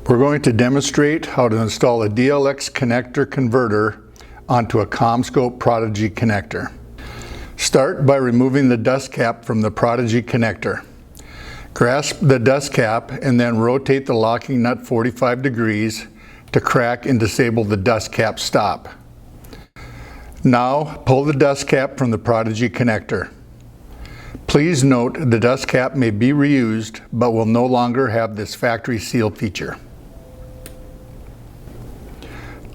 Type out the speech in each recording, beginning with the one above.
We're going to demonstrate how to install a DLX connector converter onto a CommScope Prodigy connector. Start by removing the dust cap from the Prodigy connector. Grasp the dust cap and then rotate the locking nut 45 degrees to crack and disable the dust cap stop. Now pull the dust cap from the Prodigy connector. Please note the dust cap may be reused but will no longer have this factory seal feature.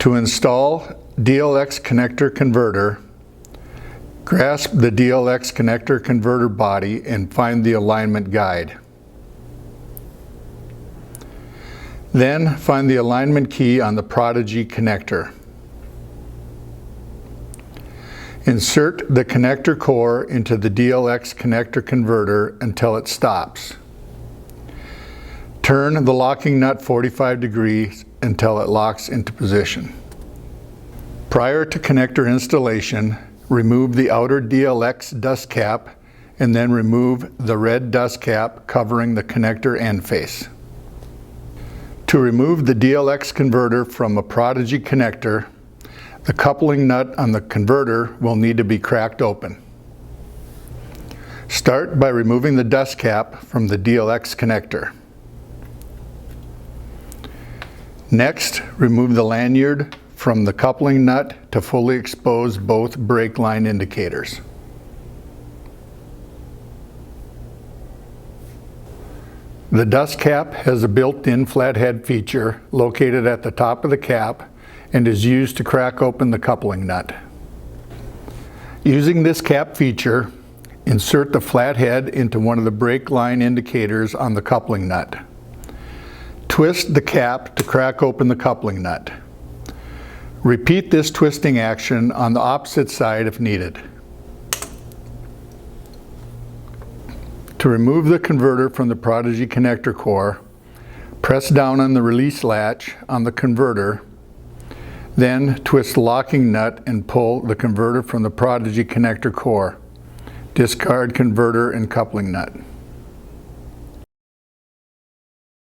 To install DLX connector converter, grasp the DLX connector converter body and find the alignment guide. Then find the alignment key on the Prodigy connector. Insert the connector core into the DLX connector converter until it stops. Turn the locking nut 45 degrees until it locks into position. Prior to connector installation, remove the outer DLX dust cap and then remove the red dust cap covering the connector end face. To remove the DLX converter from a Prodigy connector, the coupling nut on the converter will need to be cracked open. Start by removing the dust cap from the DLX connector. Next, remove the lanyard from the coupling nut to fully expose both brake line indicators. The dust cap has a built-in flathead feature located at the top of the cap and is used to crack open the coupling nut. Using this cap feature, insert the flathead into one of the brake line indicators on the coupling nut. Twist the cap to crack open the coupling nut. Repeat this twisting action on the opposite side if needed. To remove the converter from the Prodigy connector core, press down on the release latch on the converter, then twist the locking nut and pull the converter from the Prodigy connector core. Discard converter and coupling nut.